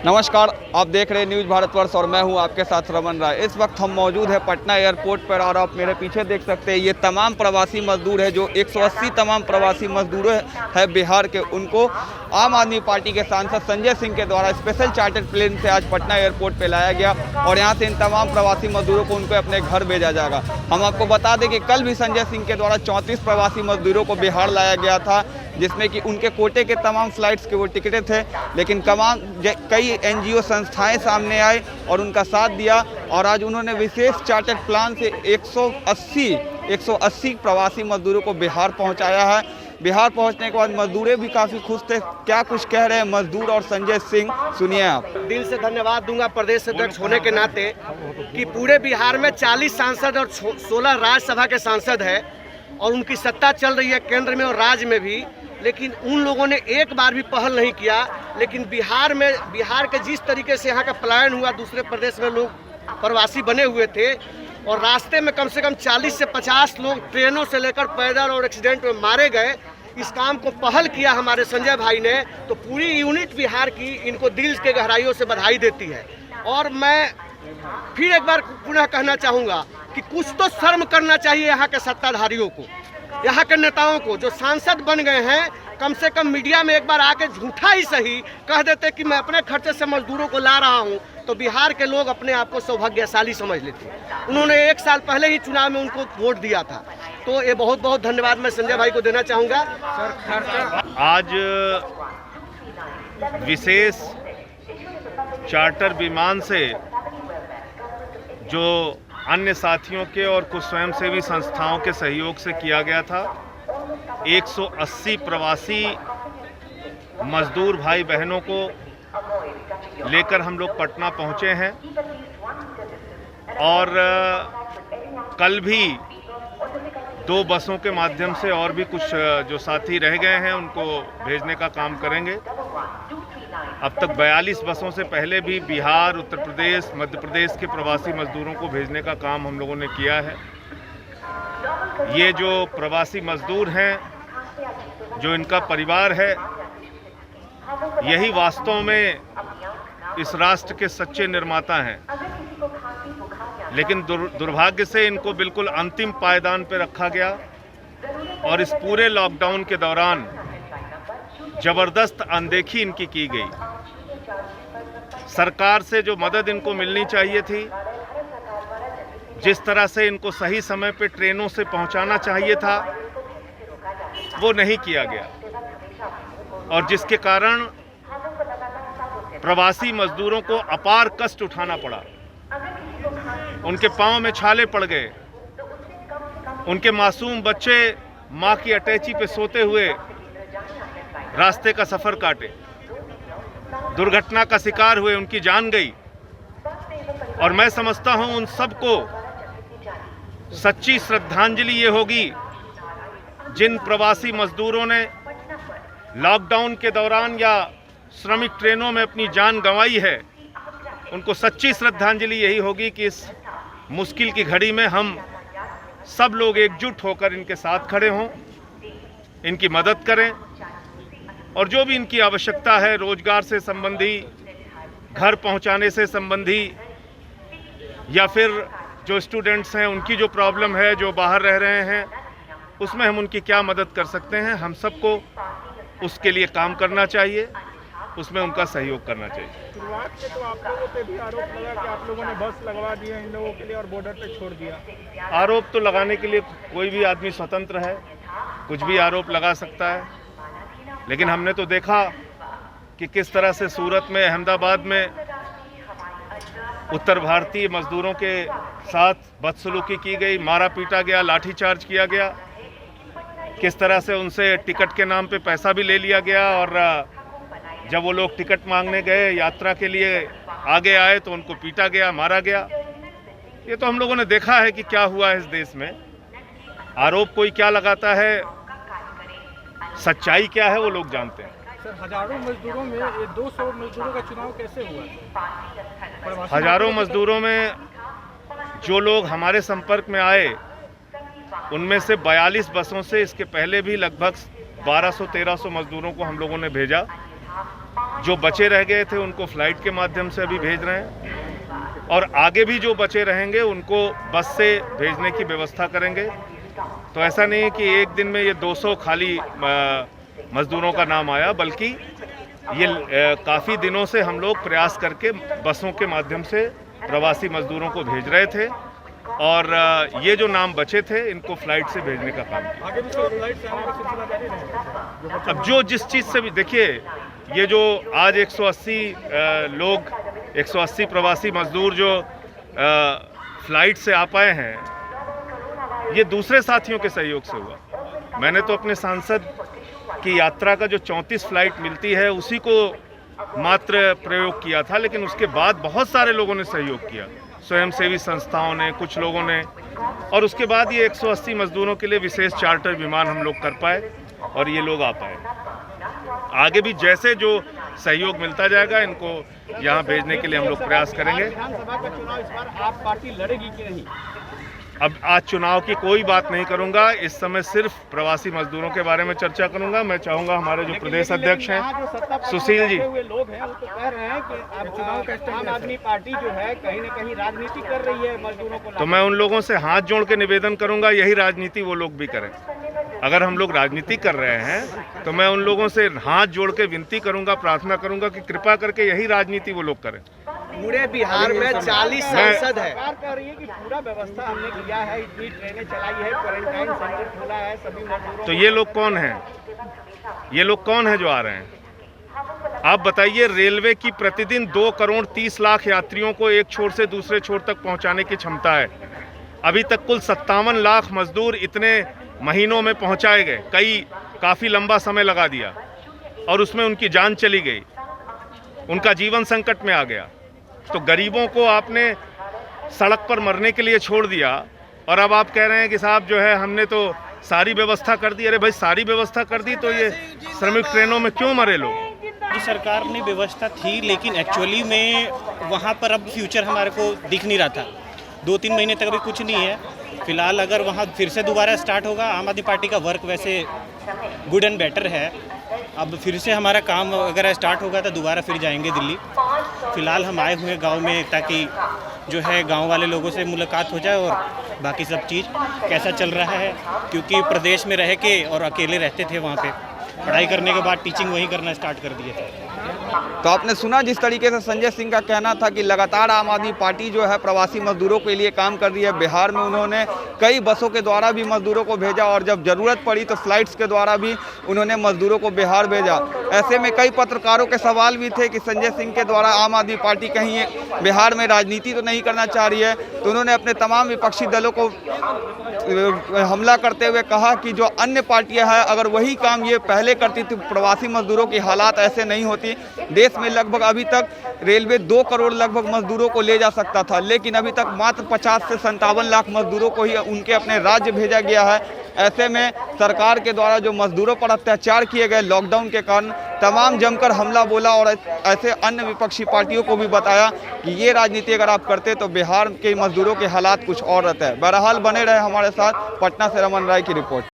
नमस्कार, आप देख रहे हैं न्यूज़ भारतवर्ष और मैं हूं आपके साथ रमन राय। इस वक्त हम मौजूद हैं पटना एयरपोर्ट पर और आप मेरे पीछे देख सकते हैं ये तमाम प्रवासी मजदूर है जो 180 तमाम प्रवासी मजदूर है बिहार के। उनको आम आदमी पार्टी के सांसद संजय सिंह के द्वारा स्पेशल चार्टर्ड प्लेन से आज पटना एयरपोर्ट पर लाया गया और यहाँ से इन तमाम प्रवासी मजदूरों को उनको अपने घर भेजा जाएगा। हम आपको बता दें कि कल भी संजय सिंह के द्वारा 34 प्रवासी मजदूरों को बिहार लाया गया था, जिसमें कि उनके कोटे के तमाम फ्लाइट्स के वो टिकटें थे, लेकिन कई एनजीओ संस्थाएं सामने आए और उनका साथ दिया और आज उन्होंने विशेष चार्टर्ड प्लान से 180 प्रवासी मजदूरों को बिहार पहुंचाया है। बिहार पहुंचने के बाद मजदूरें भी काफ़ी खुश थे। क्या कुछ कह रहे हैं मजदूर और संजय सिंह, सुनिए आप। दिल से धन्यवाद दूंगा प्रदेश अध्यक्ष होने के नाते कि पूरे बिहार में 40 सांसद और 16 राज्यसभा के सांसद हैं और उनकी सत्ता चल रही है केंद्र में और राज्य में भी, लेकिन उन लोगों ने एक बार भी पहल नहीं किया। लेकिन बिहार के जिस तरीके से यहाँ का पलायन हुआ, दूसरे प्रदेश में लोग प्रवासी बने हुए थे और रास्ते में कम से कम 40 से 50 लोग ट्रेनों से लेकर पैदल और एक्सीडेंट में मारे गए। इस काम को पहल किया हमारे संजय भाई ने, तो पूरी यूनिट बिहार की इनको दिल के गहराइयों से बधाई देती है। और मैं फिर एक बार पुनः कहना चाहूँगा कि कुछ तो शर्म करना चाहिए यहाँ के सत्ताधारियों को, यहाँ के नेताओं को जो सांसद बन गए हैं। कम से कम मीडिया में एक बार आके झूठा ही सही कह देते कि मैं अपने खर्चे से मजदूरों को ला रहा हूँ, तो बिहार के लोग अपने आप को सौभाग्यशाली समझ लेते। उन्होंने 1 साल पहले ही चुनाव में उनको वोट दिया था, तो ये बहुत बहुत धन्यवाद मैं संजय भाई को देना चाहूँगा। आज विशेष चार्टर विमान से जो अन्य साथियों के और कुछ स्वयंसेवी संस्थाओं के सहयोग से किया गया था, 180 प्रवासी मजदूर भाई बहनों को लेकर हम लोग पटना पहुंचे हैं और कल भी 2 बसों के माध्यम से और भी कुछ जो साथी रह गए हैं उनको भेजने का काम करेंगे। अब तक 42 बसों से पहले भी बिहार, उत्तर प्रदेश, मध्य प्रदेश के प्रवासी मजदूरों को भेजने का काम हम लोगों ने किया है। ये जो प्रवासी मजदूर हैं, जो इनका परिवार है, यही वास्तव में इस राष्ट्र के सच्चे निर्माता हैं। लेकिन दुर्भाग्य से इनको बिल्कुल अंतिम पायदान पर रखा गया और इस पूरे लॉकडाउन के दौरान जबरदस्त अनदेखी इनकी की गई। सरकार से जो मदद इनको मिलनी चाहिए थी, जिस तरह से इनको सही समय पे ट्रेनों से पहुंचाना चाहिए था, वो नहीं किया गया और जिसके कारण प्रवासी मजदूरों को अपार कष्ट उठाना पड़ा। उनके पांव में छाले पड़ गए, उनके मासूम बच्चे मां की अटैची पे सोते हुए रास्ते का सफर काटे, दुर्घटना का शिकार हुए, उनकी जान गई। और मैं समझता हूं उन सबको सच्ची श्रद्धांजलि ये होगी जिन प्रवासी मजदूरों ने लॉकडाउन के दौरान या श्रमिक ट्रेनों में अपनी जान गंवाई है। उनको सच्ची श्रद्धांजलि यही होगी कि इस मुश्किल की घड़ी में हम सब लोग एकजुट होकर इनके साथ खड़े हों, इनकी मदद करें और जो भी इनकी आवश्यकता है, रोजगार से संबंधी, घर पहुंचाने से संबंधी, या फिर जो स्टूडेंट्स हैं उनकी जो प्रॉब्लम है, जो बाहर रह रहे हैं, उसमें हम उनकी क्या मदद कर सकते हैं, हम सबको उसके लिए काम करना चाहिए, उसमें उनका सहयोग करना चाहिए। शुरुआत के तो आप लोगों पे भी आरोप लगा कि आप लोगों ने बस लगवा दिया इन लोगों के लिए और बॉर्डर पे छोड़ दिया। आरोप तो लगाने के लिए कोई भी आदमी स्वतंत्र है, कुछ भी आरोप लगा सकता है, लेकिन हमने तो देखा कि किस तरह से सूरत में, अहमदाबाद में उत्तर भारतीय मजदूरों के साथ बदसलूकी की गई, मारा पीटा गया, लाठीचार्ज किया गया, किस तरह से उनसे टिकट के नाम पे पैसा भी ले लिया गया और जब वो लोग टिकट मांगने गए, यात्रा के लिए आगे आए तो उनको पीटा गया, मारा गया। ये तो हम लोगों ने देखा है कि क्या हुआ है इस देश में। आरोप कोई क्या लगाता है, सच्चाई क्या है, वो लोग जानते हैं। सर, हजारों मजदूरों में ये 200 मजदूरों का चुनाव कैसे हुआ? हजारों मजदूरों में जो लोग हमारे संपर्क में आए, उनमें से 42 बसों से इसके पहले भी लगभग 1200-1300 मजदूरों को हम लोगों ने भेजा जो बचे रह गए थे उनको फ्लाइट के माध्यम से अभी भेज रहे हैं और आगे भी जो बचे रहेंगे उनको बस से भेजने की व्यवस्था करेंगे। तो ऐसा नहीं है कि एक दिन में ये 200 खाली मजदूरों का नाम आया, बल्कि ये काफ़ी दिनों से हम लोग प्रयास करके बसों के माध्यम से प्रवासी मजदूरों को भेज रहे थे और ये जो नाम बचे थे इनको फ्लाइट से भेजने का काम किया। अब जो जिस चीज़ से भी देखिए, ये जो आज 180 लोग 180 प्रवासी मजदूर जो फ्लाइट से आ पाए हैं, ये दूसरे साथियों के सहयोग से हुआ। मैंने तो अपने सांसद की यात्रा का जो 34 फ्लाइट मिलती है उसी को मात्र प्रयोग किया था, लेकिन उसके बाद बहुत सारे लोगों ने सहयोग किया, स्वयंसेवी संस्थाओं ने, कुछ लोगों ने, और उसके बाद ये 180 मजदूरों के लिए विशेष चार्टर विमान हम लोग कर पाए और ये लोग आ पाए। आगे भी जैसे जो सहयोग मिलता जाएगा इनको यहाँ भेजने के लिए हम लोग प्रयास करेंगे। विधानसभा का चुनाव इस बार आप पार्टी लड़ेगी कि नहीं? अब आज चुनाव की कोई बात नहीं करूंगा, इस समय सिर्फ प्रवासी मजदूरों के बारे में चर्चा करूंगा। मैं चाहूंगा हमारे जो प्रदेश अध्यक्ष हैं सुशील जी, लोग हैं वो तो कह रहे हैं कि आम आदमी पार्टी जो है कहीं न कहीं राजनीति कर रही है मजदूरों को। तो मैं उन लोगों से हाथ जोड़ के निवेदन करूंगा यही राजनीति वो लोग भी करें। अगर हम लोग राजनीति कर रहे हैं तो मैं उन लोगों से हाथ जोड़ के विनती करूंगा, प्रार्थना करूंगा कि कृपा करके यही राजनीति वो लोग करें। पूरे बिहार में 40 सांसद है। सरकार कह रही है कि पूरा व्यवस्था हमने किया है, इतनी ट्रेनें चलाई है, क्वारंटाइन सेंटर खोला है सभी मजदूरों। तो ये लोग कौन हैं? ये लोग कौन हैं जो आ रहे हैं? आप बताइए, रेलवे की प्रतिदिन 2 करोड़ 30 लाख यात्रियों को एक छोर से दूसरे छोर तक पहुंचाने की क्षमता है। अभी तक कुल 57 लाख मजदूर इतने महीनों में पहुंचाए गए, काफ़ी लंबा समय लगा दिया और उसमें उनकी जान चली गई, उनका जीवन संकट में आ गया। तो गरीबों को आपने सड़क पर मरने के लिए छोड़ दिया और अब आप कह रहे हैं कि साहब जो है हमने तो सारी व्यवस्था कर दी। अरे भाई, सारी व्यवस्था कर दी तो ये श्रमिक ट्रेनों में क्यों मरे लोग? जी, सरकार ने व्यवस्था थी, लेकिन एक्चुअली में वहाँ पर अब फ्यूचर हमारे को दिख नहीं रहा था। 2-3 महीने तक अभी कुछ नहीं है। फिलहाल अगर वहाँ फिर से दोबारा स्टार्ट होगा, आम आदमी पार्टी का वर्क वैसे गुड एंड बेटर है। अब फिर से हमारा काम अगर स्टार्ट होगा तो दोबारा फिर जाएंगे दिल्ली। फ़िलहाल हम आए हुए गांव में ताकि जो है गांव वाले लोगों से मुलाकात हो जाए और बाकी सब चीज़ कैसा चल रहा है, क्योंकि प्रदेश में रह के और अकेले रहते थे वहाँ पे। पढ़ाई करने के बाद टीचिंग वहीं करना स्टार्ट कर दिए थे। तो आपने सुना जिस तरीके से संजय सिंह का कहना था कि लगातार आम आदमी पार्टी जो है प्रवासी मजदूरों के लिए काम कर रही है। बिहार में उन्होंने कई बसों के द्वारा भी मजदूरों को भेजा और जब ज़रूरत पड़ी तो फ्लाइट्स के द्वारा भी उन्होंने मजदूरों को बिहार भेजा। ऐसे में कई पत्रकारों के सवाल भी थे कि संजय सिंह के द्वारा आम आदमी पार्टी कहीं बिहार में राजनीति तो नहीं करना चाह रही है। तो उन्होंने अपने तमाम विपक्षी दलों को हमला करते हुए कहा कि जो अन्य पार्टियां हैं अगर वही काम ये पहले करती तो प्रवासी मजदूरों की हालात ऐसे नहीं होती। देश में लगभग अभी तक रेलवे 2 करोड़ लगभग मजदूरों को ले जा सकता था, लेकिन अभी तक मात्र 50 से 57 लाख मजदूरों को ही उनके अपने राज्य भेजा गया है। ऐसे में सरकार के द्वारा जो मजदूरों पर अत्याचार किए गए लॉकडाउन के कारण तमाम जमकर हमला बोला और ऐसे अन्य विपक्षी पार्टियों को भी बताया कि ये राजनीति अगर आप करते तो बिहार के मजदूरों के हालात कुछ और रहते हैं। बहरहाल बने रहे हमारे साथ। पटना से रमन राय की रिपोर्ट।